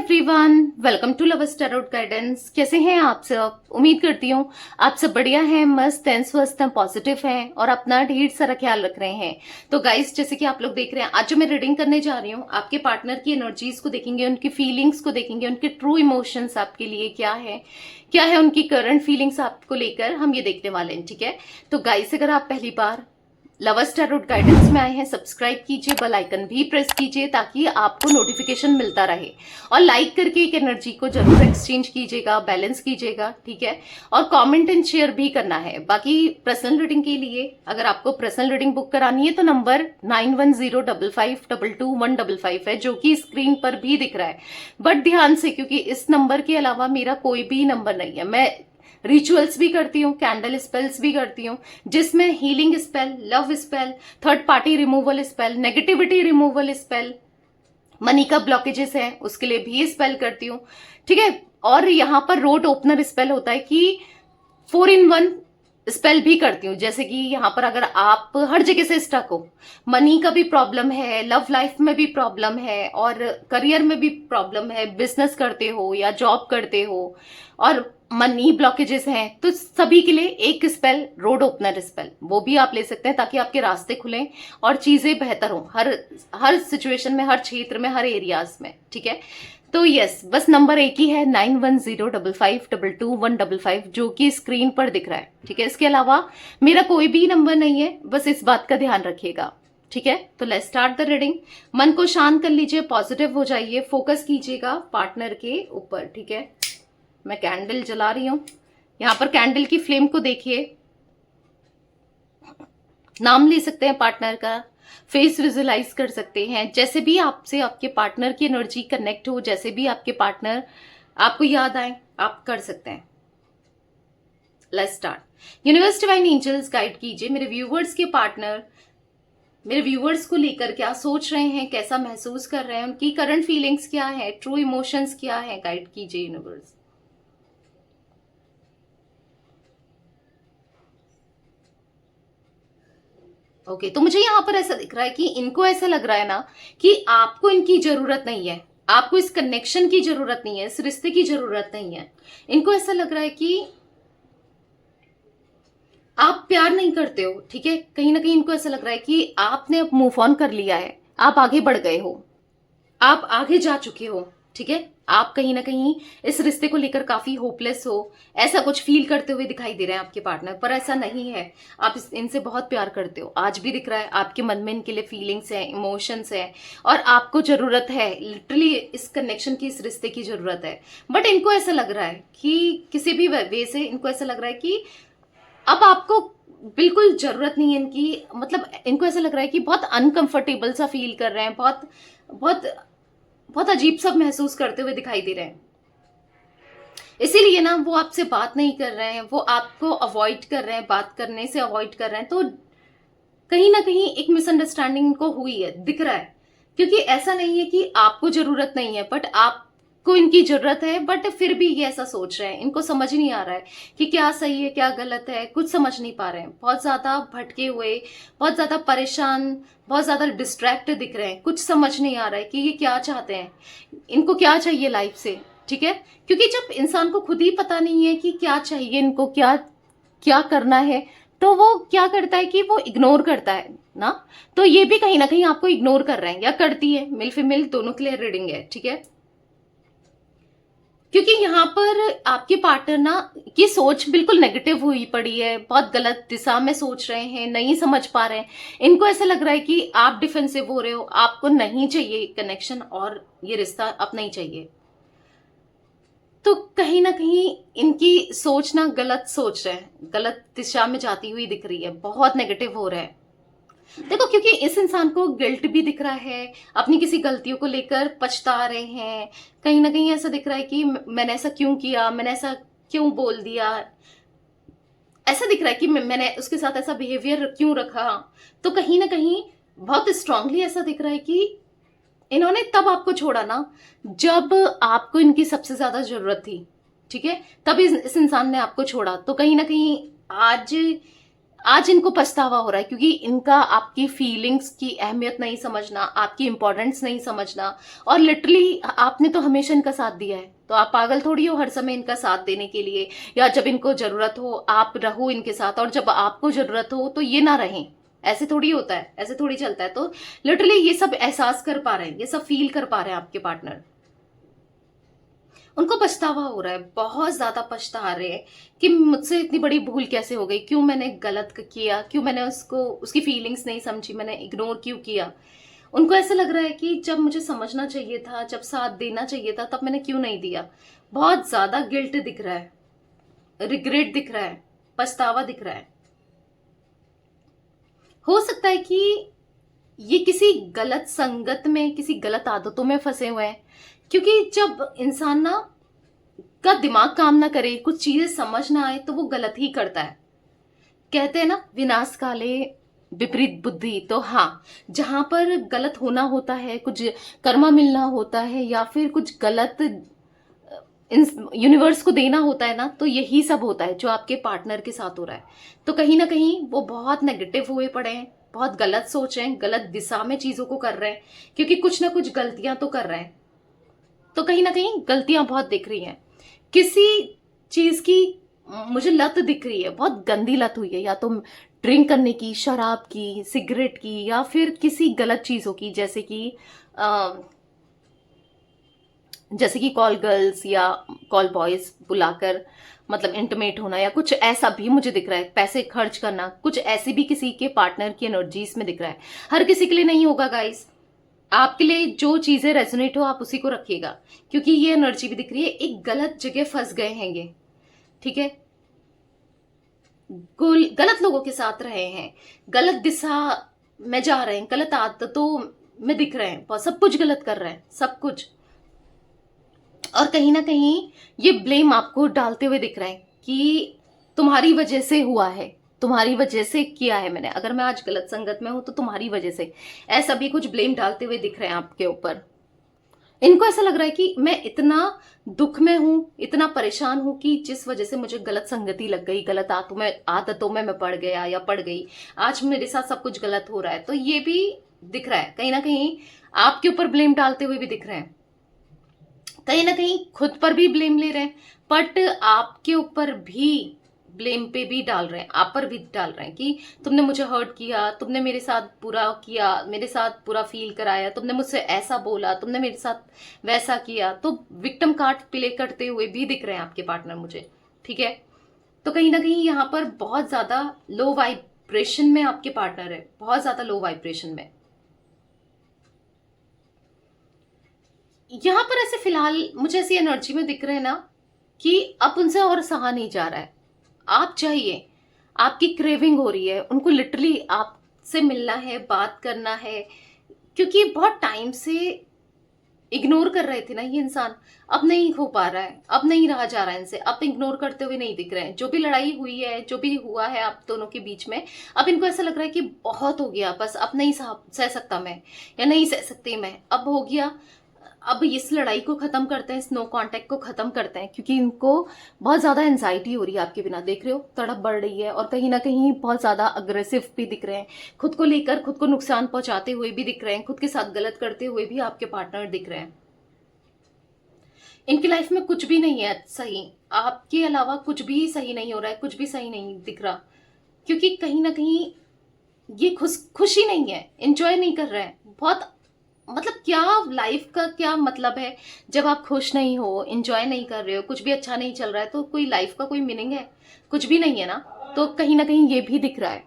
Everyone, welcome to love tarot guidance. कैसे हैं आप सब? उम्मीद करती हूँ आप सब बढ़िया हैं, मस्त हैं, स्वस्थ हैं, पॉजिटिव हैं और अपना ढेर सारा ख्याल रख रहे हैं। तो गाइस, जैसे कि आप लोग देख रहे हैं, आज जो मैं रीडिंग करने जा रही हूँ, आपके पार्टनर की एनर्जीज को देखेंगे, उनकी फीलिंग्स को देखेंगे, उनके ट्रू इमोशंस आपके लिए क्या है उनकी करंट फीलिंग्स आपको लेकर हम ये देखने वाले हैं। ठीक है, तो गाइस, अगर आप पहली बार लवर्स टैरोट गाइडेंस में आए हैं, सब्सक्राइब कीजिए, बेल आइकन भी प्रेस कीजिए ताकि आपको नोटिफिकेशन मिलता रहे, और लाइक करके एक एनर्जी को जरूर एक्सचेंज कीजिएगा, बैलेंस कीजिएगा। ठीक है, और कमेंट एंड शेयर भी करना है। बाकी पर्सनल रीडिंग के लिए अगर आपको पर्सनल रीडिंग बुक करानी है तो नंबर 9105522155 है, जो कि स्क्रीन पर भी दिख रहा है। बट ध्यान से, क्योंकि इस नंबर के अलावा मेरा कोई भी नंबर नहीं है। मैं रिचुअल्स भी करती हूँ, कैंडल स्पेल्स भी करती हूँ, जिसमें healing spell, love spell, third party removal spell, negativity removal spell, money का ब्लॉकेजेस है उसके लिए भी स्पेल करती हूँ। ठीक है, और यहाँ पर रोड ओपनर स्पेल होता है कि 4 in 1 स्पेल भी करती हूँ। जैसे कि यहाँ पर अगर आप हर जगह से स्टक हो, मनी का भी प्रॉब्लम है, लव लाइफ में भी प्रॉब्लम है, और करियर में भी प्रॉब्लम है, बिजनेस करते हो या जॉब करते हो और मनी ब्लॉकेजेस हैं, तो सभी के लिए एक स्पेल, रोड ओपनर स्पेल, वो भी आप ले सकते हैं ताकि आपके रास्ते खुलें और चीजें बेहतर हों हर सिचुएशन में, हर क्षेत्र में, हर एरियाज में। ठीक है, तो यस, बस नंबर एक ही है, 9105522155, जो कि स्क्रीन पर दिख रहा है। ठीक है, इसके अलावा मेरा कोई भी नंबर नहीं है, बस इस बात का ध्यान रखिएगा। ठीक है, तो लेट्स स्टार्ट द रीडिंग। मन को शांत कर लीजिए, पॉजिटिव हो जाइए, फोकस कीजिएगा पार्टनर के ऊपर। ठीक है, मैं कैंडल जला रही हूं। यहां पर कैंडल की फ्लेम को देखिए, नाम ले सकते हैं पार्टनर का, फेस विजुलाइज कर सकते हैं, जैसे भी आपसे आपके पार्टनर की एनर्जी कनेक्ट हो, जैसे भी आपके पार्टनर आपको याद आए, आप कर सकते हैं। Let's start. Universe divine angels guide कीजिए मेरे व्यूवर्स के पार्टनर, मेरे व्यूवर्स को लेकर क्या सोच रहे हैं, कैसा महसूस कर रहे हैं, उनकी करंट फीलिंग्स क्या है, ट्रू इमोशंस क्या है, गाइड कीजिए यूनिवर्स। ओके, तो मुझे यहां पर ऐसा दिख रहा है कि इनको ऐसा लग रहा है ना कि आपको इनकी जरूरत नहीं है, आपको इस कनेक्शन की जरूरत नहीं है, इस रिश्ते की जरूरत नहीं है। इनको ऐसा लग रहा है कि आप प्यार नहीं करते हो। ठीक है, कहीं ना कहीं इनको ऐसा लग रहा है कि आपने अब मूव ऑन कर लिया है, आप आगे बढ़ गए हो, आप आगे जा चुके हो। ठीक है, आप कहीं ना कहीं इस रिश्ते को लेकर काफी होपलेस हो, ऐसा कुछ फील करते हुए दिखाई दे रहे हैं आपके पार्टनर, पर ऐसा नहीं है। आप इनसे बहुत प्यार करते हो, आज भी दिख रहा है आपके मन में इनके लिए फीलिंग्स है, इमोशंस है, और आपको जरूरत है, लिटरली इस कनेक्शन की, इस रिश्ते की जरूरत है। बट इनको ऐसा लग रहा है कि किसी भी वे से इनको ऐसा लग रहा है कि अब आपको बिल्कुल जरूरत नहीं है इनकी। मतलब इनको ऐसा लग रहा है कि बहुत अनकंफर्टेबल सा फील कर रहे हैं, बहुत बहुत बहुत अजीब सा महसूस करते हुए दिखाई दे रहे हैं। इसीलिए ना वो आपसे बात नहीं कर रहे हैं, वो आपको अवॉइड कर रहे हैं, बात करने से अवॉइड कर रहे हैं। तो कहीं ना कहीं एक मिसअंडरस्टैंडिंग इनको हुई है, दिख रहा है। क्योंकि ऐसा नहीं है कि आपको जरूरत नहीं है, बट आपको इनकी जरूरत है, बट फिर भी ये ऐसा सोच रहे हैं। इनको समझ नहीं आ रहा है कि क्या सही है, क्या गलत है, कुछ समझ नहीं पा रहे हैं। बहुत ज्यादा भटके हुए, बहुत ज्यादा परेशान, बहुत ज्यादा डिस्ट्रैक्ट दिख रहे हैं। कुछ समझ नहीं आ रहा है कि ये क्या चाहते हैं, इनको क्या चाहिए लाइफ से। ठीक है, क्योंकि जब इंसान को खुद ही पता नहीं है कि क्या चाहिए, इनको क्या क्या करना है, तो वो क्या करता है कि वो इग्नोर करता है ना। तो ये भी कहीं ना कहीं आपको इग्नोर कर रहे हैं, या करती है, मेल फीमेल दोनों के लिए रीडिंग है। ठीक है, क्योंकि यहाँ पर आपके पार्टनर ना की सोच बिल्कुल नेगेटिव हुई पड़ी है, बहुत गलत दिशा में सोच रहे हैं, नहीं समझ पा रहे हैं। इनको ऐसा लग रहा है कि आप डिफेंसिव हो रहे हो, आपको नहीं चाहिए कनेक्शन और ये रिश्ता अब नहीं चाहिए। तो कहीं ना कहीं इनकी सोच ना गलत सोच रहे हैं, गलत दिशा में जाती हुई दिख रही है, बहुत नेगेटिव हो रहा है। देखो, क्योंकि इस इंसान को गिल्ट भी दिख रहा है, अपनी किसी गलतियों को लेकर पछता रहे हैं। कहीं ना कहीं ऐसा दिख रहा है कि मैंने ऐसा क्यों किया, मैंने ऐसा क्यों बोल दिया, ऐसा दिख रहा है कि मैंने उसके साथ ऐसा बिहेवियर क्यों रखा। तो कहीं ना कहीं बहुत स्ट्रांगली ऐसा दिख रहा है कि इन्होंने तब आपको छोड़ा ना जब आपको इनकी सबसे ज्यादा जरूरत थी। ठीक है, तब इस इंसान ने आपको छोड़ा। तो कहीं ना कहीं आज आज इनको पछतावा हो रहा है क्योंकि इनका आपकी फीलिंग्स की अहमियत नहीं समझना, आपकी इंपॉर्टेंस नहीं समझना, और लिटरली आपने तो हमेशा इनका साथ दिया है, तो आप पागल थोड़ी हो हर समय इनका साथ देने के लिए, या जब इनको जरूरत हो आप रहो इनके साथ और जब आपको जरूरत हो तो ये ना रहें। ऐसे थोड़ी होता है, ऐसे थोड़ी चलता है। तो लिटरली ये सब एहसास कर पा रहे हैं, ये सब फील कर पा रहे हैं आपके पार्टनर। उनको पछतावा हो रहा है, बहुत ज्यादा पछता रहे हैं कि मुझसे इतनी बड़ी भूल कैसे हो गई, क्यों मैंने गलत किया, क्यों मैंने उसको उसकी फीलिंग्स नहीं समझी, मैंने इग्नोर क्यों किया। उनको ऐसा लग रहा है कि जब मुझे समझना चाहिए था, जब साथ देना चाहिए था, तब मैंने क्यों नहीं दिया। बहुत ज्यादा गिल्ट दिख रहा है, रिग्रेट दिख रहा है, पछतावा दिख रहा है। हो सकता है कि ये किसी गलत संगत में, किसी गलत आदतों में फंसे हुए हैं, क्योंकि जब इंसान ना का दिमाग काम ना करे, कुछ चीजें समझ ना आए, तो वो गलत ही करता है। कहते हैं ना, विनाश काले विपरीत बुद्धि। तो हाँ, जहां पर गलत होना होता है, कुछ कर्मा मिलना होता है, या फिर कुछ गलत यूनिवर्स को देना होता है ना, तो यही सब होता है जो आपके पार्टनर के साथ हो रहा है। तो कहीं ना कहीं वो बहुत नेगेटिव हुए पड़े हैं, बहुत गलत सोच रहे हैं, गलत दिशा में चीजों को कर रहे हैं, क्योंकि कुछ ना कुछ गलतियां तो कर रहे हैं। तो कहीं ना कहीं गलतियां बहुत दिख रही हैं, किसी चीज की मुझे लत दिख रही है, बहुत गंदी लत हुई है, या तो ड्रिंक करने की, शराब की, सिगरेट की, या फिर किसी गलत चीजों की, जैसे कि कॉल गर्ल्स या कॉल बॉयज बुलाकर मतलब इंटीमेट होना, या कुछ ऐसा भी मुझे दिख रहा है, पैसे खर्च करना, कुछ ऐसे भी किसी के पार्टनर की एनर्जीज में दिख रहा है। हर किसी के लिए नहीं होगा गाइस, आपके लिए जो चीजें रेजोनेट हो आप उसी को रखिएगा, क्योंकि ये एनर्जी भी दिख रही है, एक गलत जगह फंस गए हैं ये, ठीक है। गलत लोगों के साथ रहे हैं, गलत दिशा में जा रहे हैं, गलत आदतों में दिख रहे हैं, सब कुछ गलत कर रहे हैं, सब कुछ। और कहीं ना कहीं ये ब्लेम आपको डालते हुए दिख रहे हैं कि तुम्हारी वजह से हुआ है, तुम्हारी वजह से किया है मैंने, अगर मैं आज गलत संगत में हूं तो तुम्हारी वजह से, ऐसा भी कुछ ब्लेम डालते हुए दिख रहे हैं आपके ऊपर। इनको ऐसा लग रहा है कि मैं इतना दुख में हूं, इतना परेशान हूं कि जिस वजह से मुझे गलत संगति लग गई, गलत आदतों में मैं पड़ गया या पड़ गई, आज मेरे साथ सब कुछ गलत हो रहा है। तो ये भी दिख रहा है, कहीं ना कहीं आपके ऊपर ब्लेम डालते हुए भी दिख रहे हैं, कहीं ना कहीं खुद पर भी ब्लेम ले रहे हैं, बट आपके ऊपर भी ब्लेम पे भी डाल रहे हैं, आप पर भी डाल रहे हैं कि तुमने मुझे हर्ट किया, तुमने मेरे साथ बुरा किया, मेरे साथ बुरा फील कराया, तुमने मुझसे ऐसा बोला, तुमने मेरे साथ वैसा किया। तो विक्टिम कार्ड प्ले करते हुए भी दिख रहे हैं आपके पार्टनर मुझे, ठीक है। तो कहीं ना कहीं यहाँ पर बहुत ज्यादा लो वाइब्रेशन में आपके पार्टनर है, बहुत ज्यादा लो वाइब्रेशन में। यहां पर ऐसे फिलहाल मुझे ऐसी एनर्जी में दिख रहे हैं ना कि अब उनसे और सहा नहीं जा रहा है, आप चाहिए, आपकी क्रेविंग हो रही है, उनको लिटरली आपसे मिलना है, बात करना है, क्योंकि बहुत टाइम से इग्नोर कर रहे थे ना ये इंसान, अब नहीं हो पा रहा है, अब नहीं रहा जा रहा है इनसे, अब इग्नोर करते हुए नहीं दिख रहे हैं। जो भी लड़ाई हुई है, जो भी हुआ है आप दोनों के बीच में, अब इनको ऐसा लग रहा है कि बहुत हो गया, बस अब नहीं सह सकता मैं, या नहीं सह सकती मैं, अब हो गया, अब इस लड़ाई को खत्म करते हैं, इस नो कांटेक्ट को खत्म करते हैं, क्योंकि इनको बहुत ज्यादा एंजाइटी हो रही है आपके बिना, देख रहे हो तड़प बढ़ रही है, और कहीं ना कहीं बहुत ज्यादा अग्रेसिव भी दिख रहे हैं, खुद को लेकर खुद को नुकसान पहुंचाते हुए भी दिख रहे हैं, खुद के साथ गलत करते हुए भी आपके पार्टनर दिख रहे हैं। इनकी लाइफ में कुछ भी नहीं है सही, आपके अलावा कुछ भी सही नहीं हो रहा है, कुछ भी सही नहीं दिख रहा, क्योंकि कहीं ना कहीं ये खुशी नहीं है, एंजॉय नहीं कर रहे हैं बहुत। मतलब क्या लाइफ का क्या मतलब है जब आप खुश नहीं हो, एंजॉय नहीं कर रहे हो, कुछ भी अच्छा नहीं चल रहा है, तो कोई लाइफ का कोई मीनिंग है? कुछ भी नहीं है ना। तो कहीं ना कहीं ये भी दिख रहा है,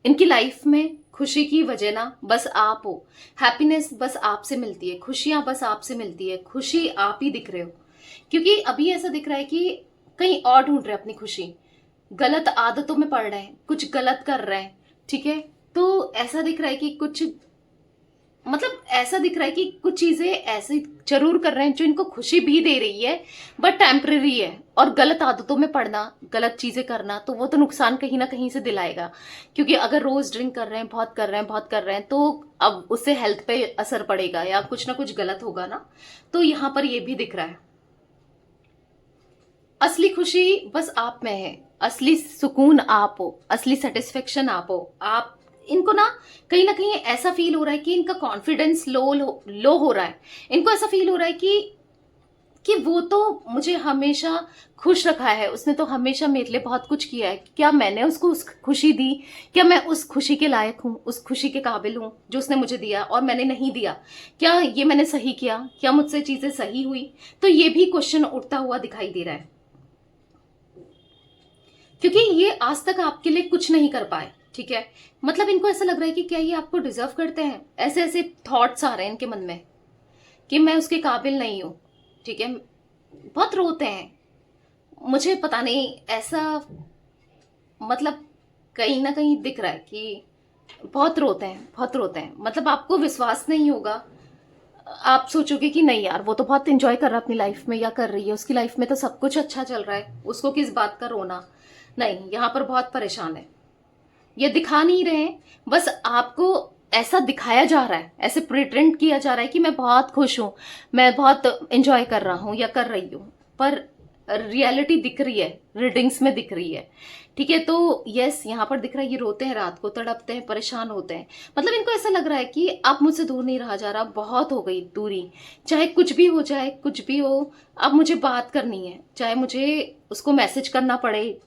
इनकी लाइफ में खुशी की वजह ना बस आप हो, हैप्पीनेस बस आपसे मिलती है, खुशियां बस आपसे मिलती है, खुशी आप ही दिख रहे हो। क्योंकि अभी ऐसा दिख रहा है कि कहीं और ढूंढ रहे हैं अपनी खुशी, गलत आदतों में पड़ रहे हैं, कुछ गलत कर रहे हैं, ठीक है। तो ऐसा दिख रहा है कि कुछ, मतलब ऐसा दिख रहा है कि कुछ चीजें ऐसे जरूर कर रहे हैं जो इनको खुशी भी दे रही है, बट टेम्परेरी है। और गलत आदतों में पड़ना, गलत चीजें करना, तो वो तो नुकसान कहीं ना कहीं से दिलाएगा, क्योंकि अगर रोज ड्रिंक कर रहे हैं, बहुत कर रहे हैं, बहुत कर रहे हैं, तो अब उससे हेल्थ पे असर पड़ेगा, या कुछ ना कुछ गलत होगा ना। तो यहाँ पर ये भी दिख रहा है, असली खुशी बस आप में है, असली सुकून आप हो, असली सेटिस्फेक्शन आप हो। आप इनको ना कहीं ऐसा फील हो रहा है कि इनका कॉन्फिडेंस लो हो रहा है। इनको ऐसा फील हो रहा है कि वो तो मुझे हमेशा खुश रखा है, उसने तो हमेशा मेरे लिए बहुत कुछ किया है। क्या मैंने उसको उस खुशी दी? क्या मैं उस खुशी के लायक हूँ, उस खुशी के काबिल हूँ जो उसने मुझे दिया और मैंने नहीं दिया? क्या ये मैंने सही किया? क्या मुझसे चीजें सही हुई? तो ये भी क्वेश्चन उठता हुआ दिखाई दे रहा है, क्योंकि ये आज तक आपके लिए कुछ नहीं कर पाए। ठीक है, मतलब इनको ऐसा लग रहा है कि क्या ये आपको डिजर्व करते हैं। ऐसे ऐसे थॉट्स आ रहे हैं इनके मन में कि मैं उसके काबिल नहीं हूं। ठीक है, बहुत रोते हैं। मुझे पता नहीं, ऐसा मतलब कहीं ना कहीं दिख रहा है कि बहुत रोते हैं, बहुत रोते हैं। मतलब आपको विश्वास नहीं होगा, आप सोचोगे कि नहीं यार वो तो बहुत एंजॉय कर रहा है अपनी लाइफ में, या कर रही है, उसकी लाइफ में तो सब कुछ अच्छा चल रहा है, उसको किस बात का रोना। नहीं, यहाँ पर बहुत परेशान है। ये दिखा नहीं रहे हैं, बस आपको ऐसा दिखाया जा रहा है, ऐसे प्रिटेंड किया जा रहा है कि मैं बहुत खुश हूं, मैं बहुत एंजॉय कर रहा हूं या कर रही हूं, पर रियलिटी दिख रही है, रीडिंग्स में दिख रही है। ठीक है, तो यस, यहाँ पर दिख रहा है ये रोते हैं, रात को तड़पते हैं, परेशान होते हैं। मतलब इनको ऐसा लग रहा है कि अब मुझसे दूर नहीं रहा जा रहा, बहुत हो गई दूरी, चाहे कुछ भी हो जाए, कुछ भी हो, अब मुझे बात करनी है, चाहे मुझे उसको मैसेज करना पड़े।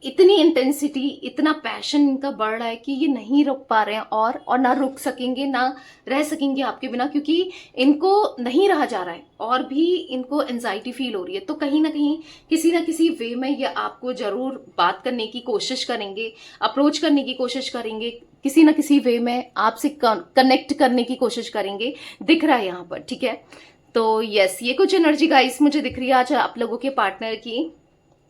इतनी इंटेंसिटी, इतना पैशन इनका बढ़ रहा है कि ये नहीं रुक पा रहे हैं, और ना रुक सकेंगे, ना रह सकेंगे आपके बिना, क्योंकि इनको नहीं रहा जा रहा है और भी इनको एंजाइटी फील हो रही है। तो कहीं ना किसी वे में ये आपको जरूर बात करने की कोशिश करेंगे, अप्रोच करने की कोशिश करेंगे, किसी ना किसी वे में आपसे कनेक्ट करने की कोशिश करेंगे, दिख रहा है यहाँ पर। ठीक है, तो यस, ये कुछ एनर्जी गाइस मुझे दिख रही है आज आप लोगों के पार्टनर की।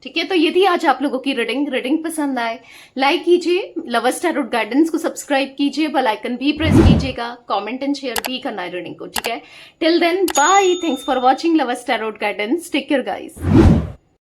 ठीक है, तो ये थी आज आप लोगों की रीडिंग पसंद आए लाइक कीजिए, लवर्स टैरोट गाइडेंस को सब्सक्राइब कीजिए, बेल आइकन भी प्रेस कीजिएगा, कमेंट एंड शेयर भी करना है रीडिंग को। ठीक है, till then bye, thanks for watching lovers tarot guidance, take care guys.